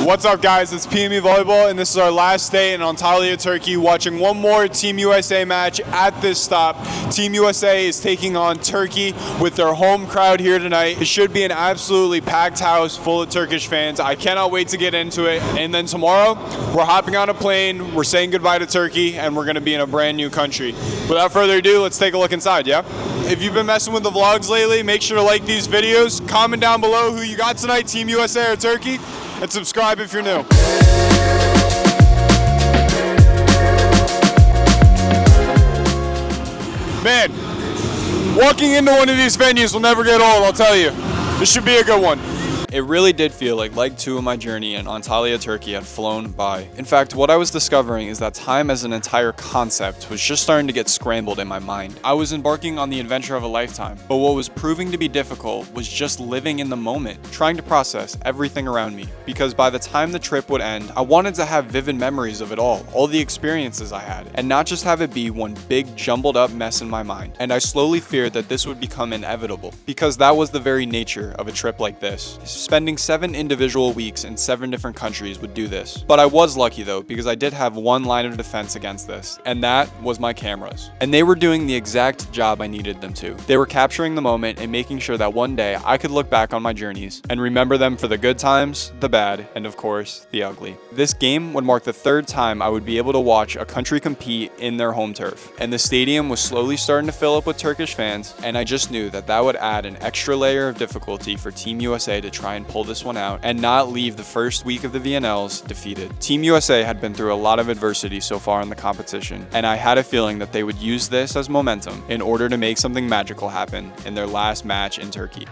What's up, guys? It's PME Volleyball, and this is our last day in Antalya, Turkey, watching one more Team USA match at this stop. Team USA is taking on Turkey with their home crowd here tonight. It should be an absolutely packed house full of Turkish fans. I cannot wait to get into it. And then tomorrow, we're hopping on a plane, we're saying goodbye to Turkey, and we're going to be in a brand new country. Without further ado, let's take a look inside, yeah? If you've been messing with the vlogs lately, make sure to like these videos, comment down below who you got tonight, Team USA or Turkey, and subscribe if you're new. Man, walking into one of these venues will never get old, I'll tell you. This should be a good one. It really did feel like leg 2 of my journey in Antalya, Turkey had flown by. In fact, what I was discovering is that time as an entire concept was just starting to get scrambled in my mind. I was embarking on the adventure of a lifetime, but what was proving to be difficult was just living in the moment, trying to process everything around me. Because by the time the trip would end, I wanted to have vivid memories of it all the experiences I had, and not just have it be one big jumbled up mess in my mind. And I slowly feared that this would become inevitable, because that was the very nature of a trip like this. Spending 7 individual weeks in 7 different countries would do this. But I was lucky though, because I did have one line of defense against this, and that was my cameras. And they were doing the exact job I needed them to. They were capturing the moment and making sure that one day I could look back on my journeys and remember them for the good times, the bad, and of course, the ugly. This game would mark the 3rd time I would be able to watch a country compete in their home turf. And the stadium was slowly starting to fill up with Turkish fans, and I just knew that that would add an extra layer of difficulty for Team USA to try and pull this one out and not leave the first week of the VNLs defeated. Team USA had been through a lot of adversity so far in the competition, and I had a feeling that they would use this as momentum in order to make something magical happen in their last match in Turkey.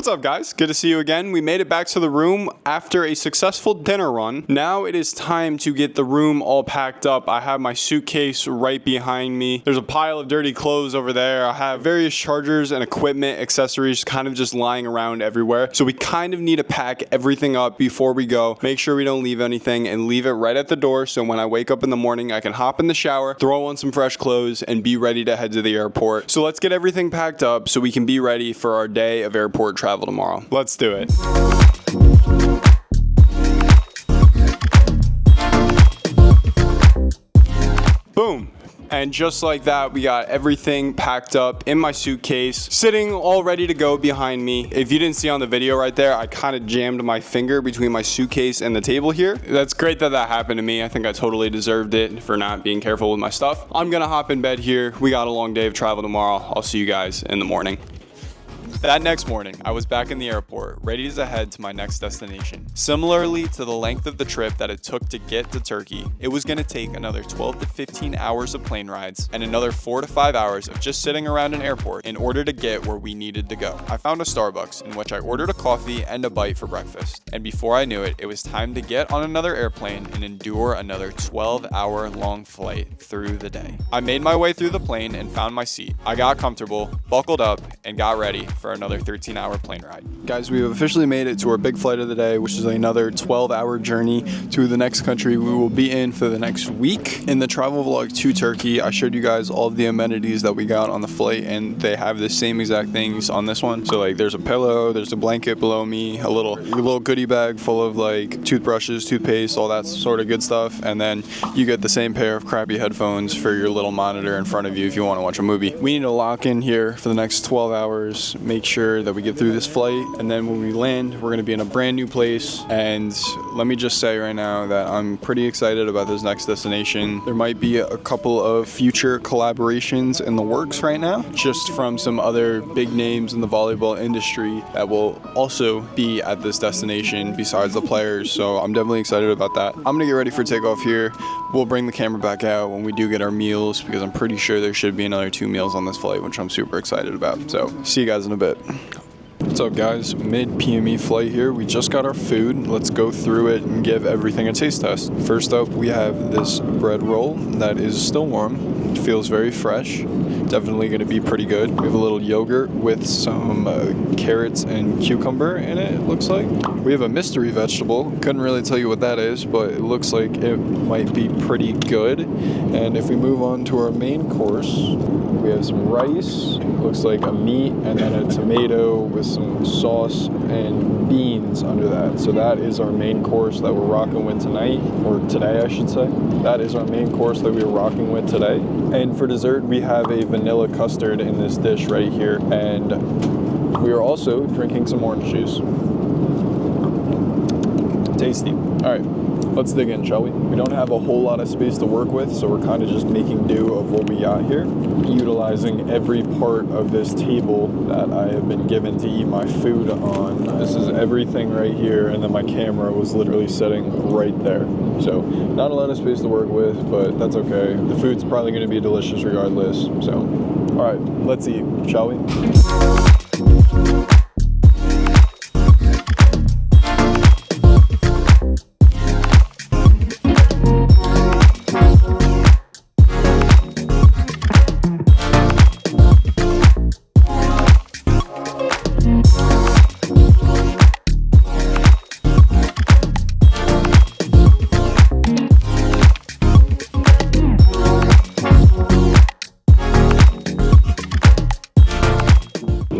What's up, guys? Good to see you again. We made it back to the room after a successful dinner run. Now it is time to get the room all packed up. I have my suitcase right behind me. There's a pile of dirty clothes over there. I have various chargers and equipment, accessories kind of just lying around everywhere. So we kind of need to pack everything up before we go. Make sure we don't leave anything and leave it right at the door. So when I wake up in the morning, I can hop in the shower, throw on some fresh clothes, and be ready to head to the airport. So let's get everything packed up so we can be ready for our day of airport travel tomorrow. Let's do it. Boom. And just like that, we got everything packed up in my suitcase, sitting all ready to go behind me. If you didn't see on the video right there, I kind of jammed my finger between my suitcase and the table here. That's great that that happened to me. I think I totally deserved it for not being careful with my stuff. I'm gonna hop in bed here. We got a long day of travel tomorrow. I'll see you guys in the morning. That next morning, I was back in the airport, ready to head to my next destination. Similarly to the length of the trip that it took to get to Turkey, it was going to take another 12 to 15 hours of plane rides and another 4 to 5 hours of just sitting around an airport in order to get where we needed to go. I found a Starbucks in which I ordered a coffee and a bite for breakfast. And before I knew it, it was time to get on another airplane and endure another 12-hour long flight through the day. I made my way through the plane and found my seat. I got comfortable, buckled up, and got ready for another 13-hour plane ride. Guys, we have officially made it to our big flight of the day, which is another 12-hour journey to the next country we will be in for the next week. In the travel vlog to Turkey, I showed you guys all of the amenities that we got on the flight, and they have the same exact things on this one. So like there's a pillow, there's a blanket below me, a little goodie bag full of like toothbrushes, toothpaste, all that sort of good stuff, and then you get the same pair of crappy headphones for your little monitor in front of you if you want to watch a movie. We need to lock in here for the next 12 hours, make sure that we get through this flight, and then when we land, we're going to be in a brand new place. And let me just say right now that I'm pretty excited about this next destination. There might be a couple of future collaborations in the works right now, just from some other big names in the volleyball industry that will also be at this destination besides the players. So I'm definitely excited about that. I'm going to get ready for takeoff here. We'll bring the camera back out when we do get our meals, because I'm pretty sure there should be another 2 meals on this flight, which I'm super excited about. So see you guys in a bit. What's up, guys? Mid-PME flight here. We just got our food. Let's go through it and give everything a taste test. First up, we have this bread roll that is still warm. It feels very fresh. Definitely going to be pretty good. We have a little yogurt with some carrots and cucumber in it, it looks like. We have a mystery vegetable. Couldn't really tell you what that is, but it looks like it might be pretty good. And if we move on to our main course, we have some rice, looks like a meat, and then a tomato with some sauce and beans under that. So that is our main course that we're rocking with tonight, or today I should say. That is our main course that we're rocking with today. And for dessert, we have a vanilla custard in this dish right here. And we are also drinking some orange juice. Tasty. All right. Let's dig in, shall we? We don't have a whole lot of space to work with, so we're kind of just making do of what we got here, utilizing every part of this table that I have been given to eat my food on. This is everything right here, and then my camera was literally sitting right there. So not a lot of space to work with, but that's okay. The food's probably going to be delicious regardless. So, all right, let's eat, shall we?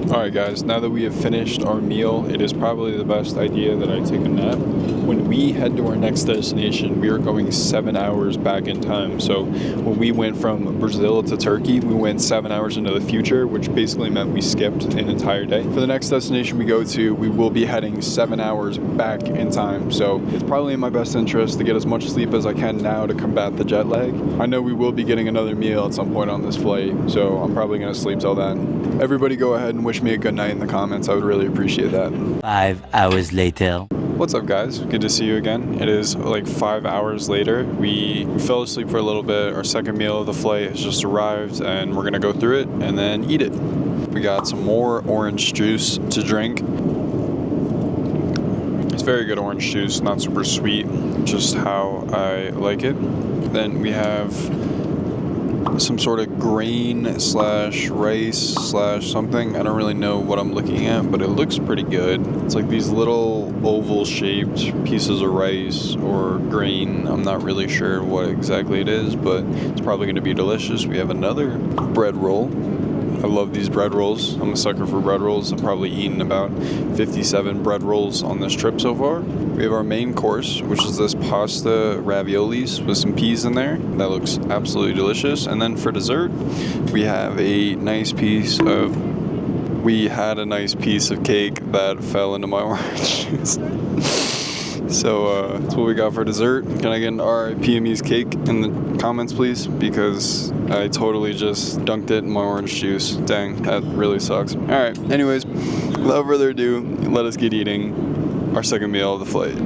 Alright guys, now that we have finished our meal, it is probably the best idea that I take a nap. When we head to our next destination, we are going 7 hours back in time. So when we went from Brazil to Turkey, we went 7 hours into the future, which basically meant we skipped an entire day. For the next destination we go to, we will be heading 7 hours back in time. So it's probably in my best interest to get as much sleep as I can now to combat the jet lag. I know we will be getting another meal at some point on this flight, so I'm probably going to sleep till then. Everybody go ahead and wish me a good night in the comments. I would really appreciate that. 5 hours later. What's up, guys? Good to see you again. It is like 5 hours later. We fell asleep for a little bit. Our second meal of the flight has just arrived, and we're gonna go through it and then eat it. We got some more orange juice to drink. very good orange juice, not super sweet, just how I like it. Then we have some sort of grain slash rice slash something. I don't really know what I'm looking at, but it looks pretty good. It's like these little oval shaped pieces of rice or grain. I'm not really sure what exactly it is, but it's probably going to be delicious. We have another bread roll. I love these bread rolls. I'm a sucker for bread rolls. I've probably eaten about 57 bread rolls on this trip so far. We have our main course, which is this pasta raviolis with some peas in there. That looks absolutely delicious. And then for dessert, we have a nice piece of cake that fell into my orange juice. So that's what we got for dessert. Can I get an RIPME's cake in the comments, please? Because I totally just dunked it in my orange juice. Dang, that really sucks. All right, anyways, without further ado, let us get eating our second meal of the flight.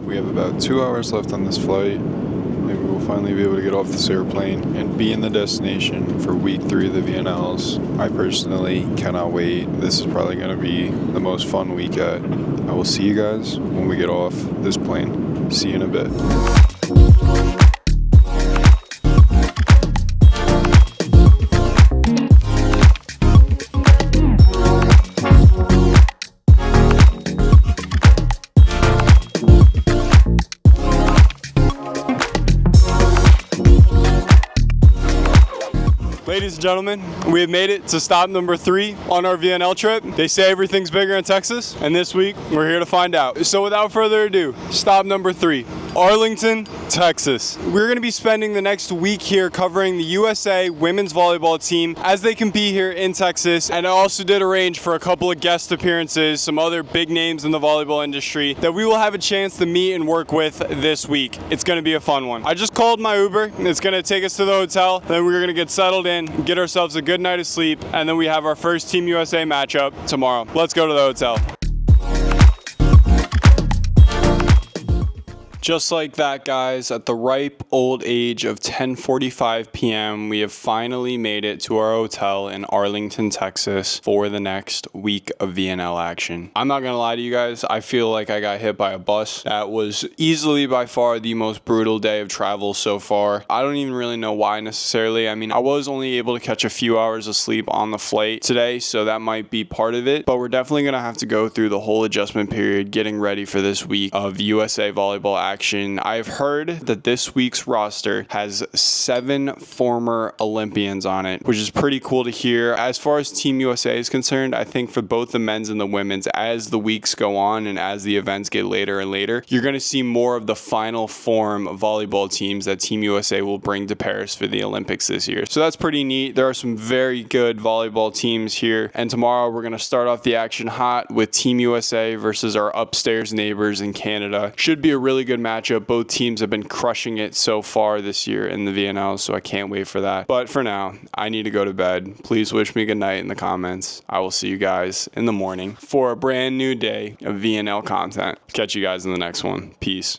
We have about 2 hours left on this flight. Maybe we'll finally be able to get off this airplane and be in the destination for week 3 of the VNLs. I personally cannot wait. This is probably going to be the most fun week yet. I will see you guys when we get off this plane. See you in a bit. Ladies and gentlemen, we have made it to stop number 3 on our VNL trip. They say everything's bigger in Texas, and this week we're here to find out. So without further ado, stop number 3, Arlington, Texas. We're going to be spending the next week here covering the USA women's volleyball team as they compete here in Texas. And I also did arrange for a couple of guest appearances, some other big names in the volleyball industry that we will have a chance to meet and work with this week. It's going to be a fun one. I just called my Uber. It's going to take us to the hotel. Then we're going to get settled in, get ourselves a good night of sleep, and then we have our first Team USA matchup tomorrow. Let's go to the hotel. Just like that, guys, at the ripe old age of 10:45 p.m., we have finally made it to our hotel in Arlington, Texas for the next week of VNL action. I'm not going to lie to you guys. I feel like I got hit by a bus. That was easily by far the most brutal day of travel so far. I don't even really know why necessarily. I mean, I was only able to catch a few hours of sleep on the flight today, so that might be part of it. But we're definitely going to have to go through the whole adjustment period getting ready for this week of USA volleyball action. I've heard that this week's roster has 7 former Olympians on it, which is pretty cool to hear. As far as Team USA is concerned, I think for both the men's and the women's, as the weeks go on and as the events get later and later, you're going to see more of the final form volleyball teams that Team USA will bring to Paris for the Olympics this year. So that's pretty neat. There are some very good volleyball teams here, and tomorrow we're going to start off the action hot with Team USA versus our upstairs neighbors in Canada. Should be a really good matchup. Both teams have been crushing it so far this year in the VNL, so I can't wait for that. But for now, I need to go to bed. Please wish me good night in the comments. I will see you guys in the morning for a brand new day of VNL content. Catch you guys in the next one. Peace.